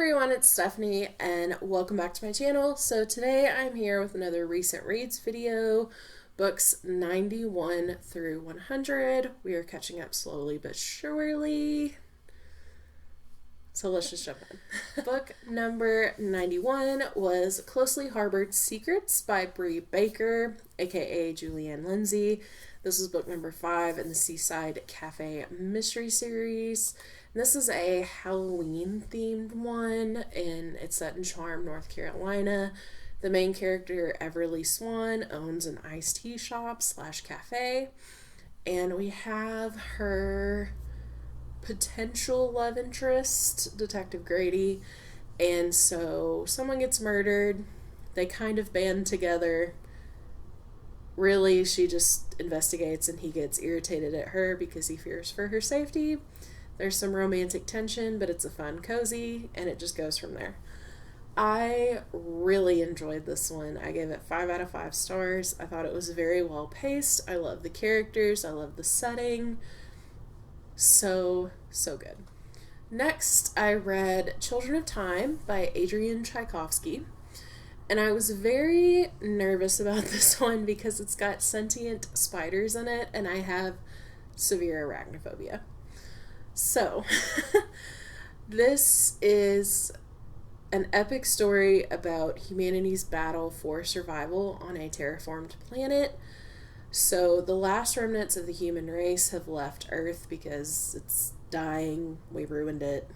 everyone, it's Stephanie and welcome back to my channel. So today I'm here with another recent reads video, books 91 through 100. We are catching up slowly but surely. So let's just jump in. Book number 91 was Closely Harbored Secrets by Bree Baker, aka Julianne Lindsay. This is book number 5 in the Seaside Cafe mystery series. This is a Halloween themed one, and it's set in Charm, North Carolina. The main character, Everly Swan, owns an iced tea shop / cafe, and we have her potential love interest, Detective Grady, and so someone gets murdered. They kind of band together. Really, she just investigates and he gets irritated at her because he fears for her safety. There's some romantic tension, but it's a fun cozy, and it just goes from there. I really enjoyed this one. I gave it 5 out of 5 stars. I thought it was very well paced. I love the characters. I love the setting. So good. Next, I read Children of Time by Adrian Tchaikovsky. And I was very nervous about this one because it's got sentient spiders in it, and I have severe arachnophobia. So, this is an epic story about humanity's battle for survival on a terraformed planet. So, the last remnants of the human race have left Earth because it's dying. We ruined it.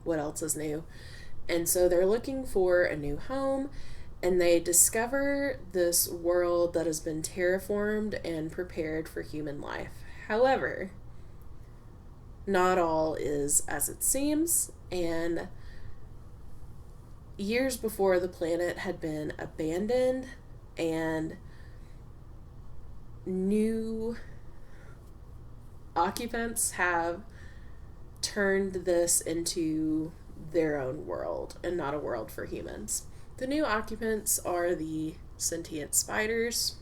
What else is new? And so they're looking for a new home, and they discover this world that has been terraformed and prepared for human life. However, not all is as it seems, and years before, the planet had been abandoned, and new occupants have turned this into their own world and not a world for humans. The new occupants are the sentient spiders,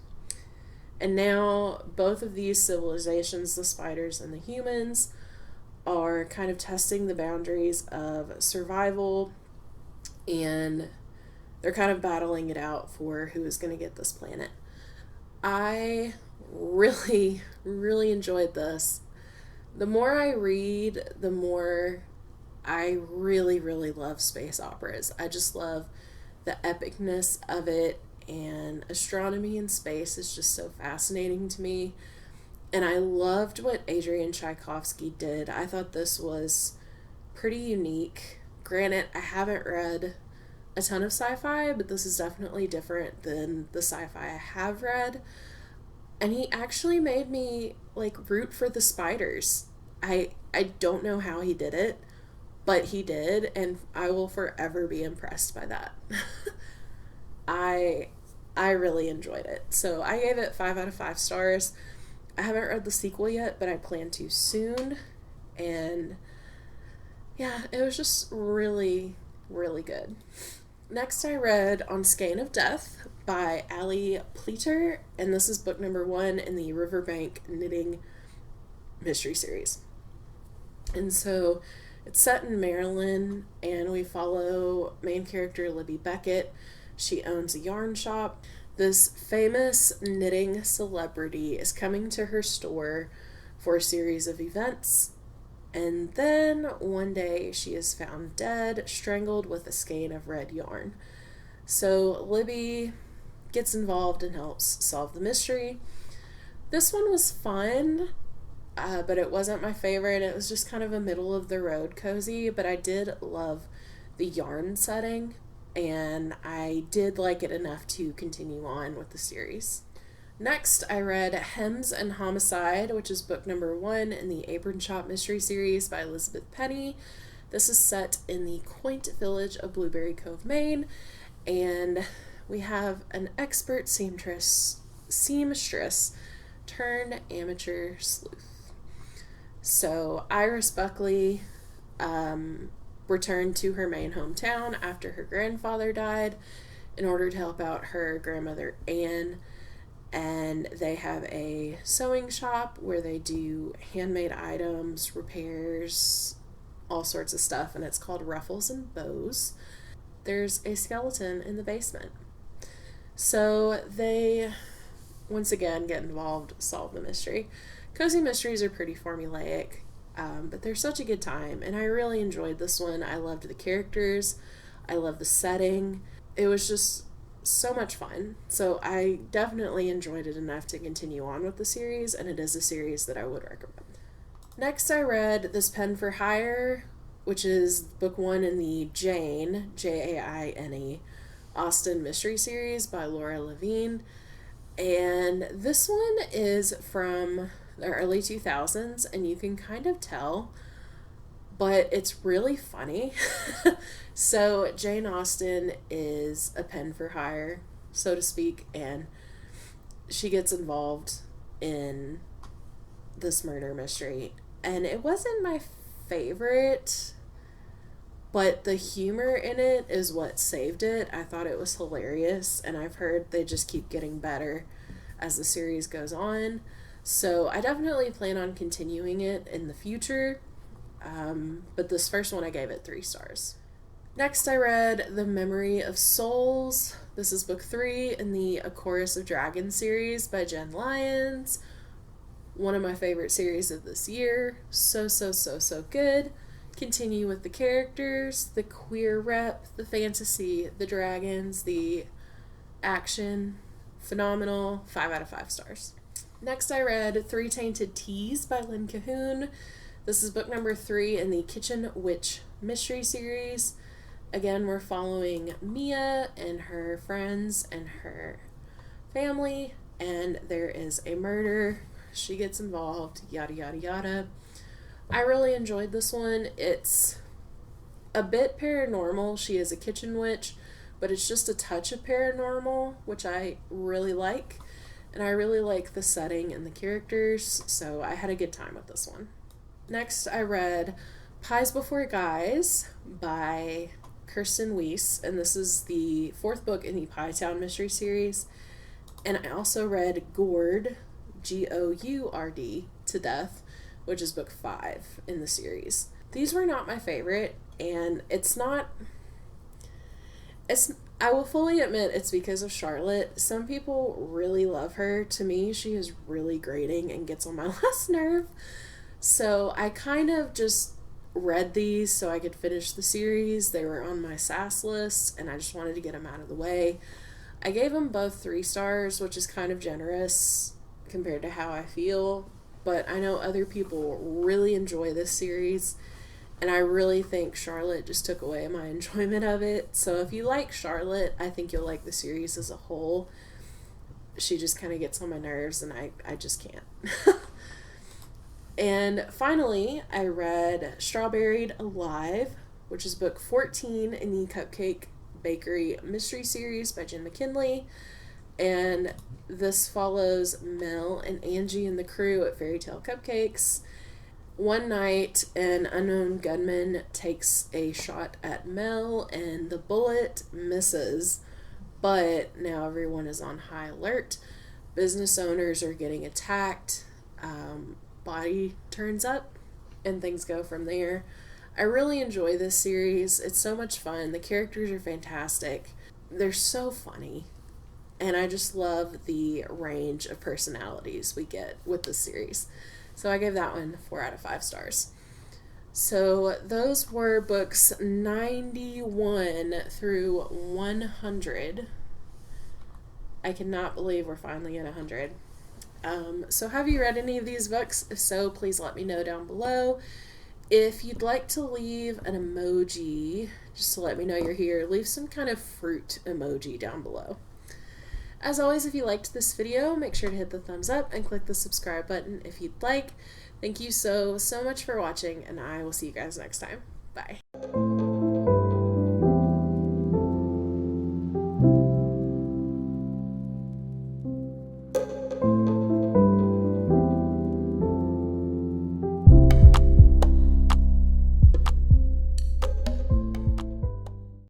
and now both of these civilizations, the spiders and the humans, are kind of testing the boundaries of survival, and they're kind of battling it out for who is going to get this planet. I really enjoyed this. The more I read, the more I really love space operas. I just love the epicness of it, and astronomy in space is just so fascinating to me. And I loved what Adrian Tchaikovsky did. I thought this was pretty unique. Granted, I haven't read a ton of sci-fi, but this is definitely different than the sci-fi I have read. And he actually made me root for the spiders. I don't know how he did it, but he did, and I will forever be impressed by that. I really enjoyed it. So I gave it 5 out of 5 stars. I haven't read the sequel yet, but I plan to soon. And yeah, it was just really good. Next, I read On Skein of Death by Ali Pleater, and this is book number 1 in the Riverbank Knitting mystery series. And so it's set in Maryland, and we follow main character Libby Beckett. She owns a yarn shop. This famous knitting celebrity is coming to her store for a series of events, and then one day she is found dead, strangled with a skein of red yarn. So Libby gets involved and helps solve the mystery. This one was fun, but it wasn't my favorite. It was just kind of a middle of the road cozy, but I did love the yarn setting, and I did like it enough to continue on with the series. Next, I read Hems and Homicide, which is book number 1 in the Apron Shop mystery series by Elizabeth Penny. This is set in the quaint village of Blueberry Cove, Maine, and we have an expert seamstress turned amateur sleuth. So Iris Buckley returned to her Maine hometown after her grandfather died in order to help out her grandmother Anne, and they have a sewing shop where they do handmade items, repairs, all sorts of stuff, and it's called Ruffles and Bows. There's a skeleton in the basement. So they, once again, get involved, solve the mystery. Cozy mysteries are pretty formulaic, but they're such a good time, and I really enjoyed this one. I loved the characters. I love the setting. It was just so much fun. So I definitely enjoyed it enough to continue on with the series, and it is a series that I would recommend. Next, I read This Pen for Hire, which is book 1 in the Jane, Jaine, Austen mystery series by Laura Levine. And this one is from the early 2000s, and you can kind of tell, but it's really funny. So Jane Austen is a pen for hire, so to speak, and she gets involved in this murder mystery. And it wasn't my favorite, but the humor in it is what saved it. I thought it was hilarious, and I've heard they just keep getting better as the series goes on. So I definitely plan on continuing it in the future, but this first one I gave it 3 stars. Next, I read The Memory of Souls. This is book 3 in the A Chorus of Dragons series by Jen Lyons. One of my favorite series of this year. So good. Continue with the characters, the queer rep, the fantasy, the dragons, the action. Phenomenal. 5 out of 5 stars. Next, I read 3 Tainted Teas by Lynn Cahoon. This is book number 3 in the Kitchen Witch mystery series. Again, we're following Mia and her friends and her family, and there is a murder. She gets involved, yada yada yada. I really enjoyed this one. It's a bit paranormal. She is a kitchen witch, but it's just a touch of paranormal, which I really like. And I really like the setting and the characters, so I had a good time with this one. Next, I read Pies Before Guys by Kirsten Weiss, and this is the 4th book in the Pie Town mystery series. And I also read Gourd, Gourd, to Death, which is book 5 in the series. These were not my favorite, and I will fully admit it's because of Charlotte. Some people really love her. To me, she is really grating and gets on my last nerve. So I kind of just read these so I could finish the series. They were on my sass list, and I just wanted to get them out of the way. I gave them both 3 stars, which is kind of generous compared to how I feel. But I know other people really enjoy this series, and I really think Charlotte just took away my enjoyment of it. So if you like Charlotte, I think you'll like the series as a whole. She just kind of gets on my nerves, and I just can't. And finally, I read Strawberried Alive, which is book 14 in the Cupcake Bakery mystery series by Jen McKinley. And this follows Mel and Angie and the crew at Fairy Tale Cupcakes. One night, an unknown gunman takes a shot at Mel, and the bullet misses. But now everyone is on high alert. Business owners are getting attacked. Body turns up, and things go from there. I really enjoy this series. It's so much fun. The characters are fantastic. They're so funny. And I just love the range of personalities we get with this series. So I gave that one 4 out of 5 stars. So those were books 91 through 100. I cannot believe we're finally at 100. So have you read any of these books? If so, please let me know down below. If you'd like to leave an emoji, just to let me know you're here, leave some kind of fruit emoji down below. As always, if you liked this video, make sure to hit the thumbs up and click the subscribe button if you'd like. Thank you so much for watching, and I will see you guys next time. Bye.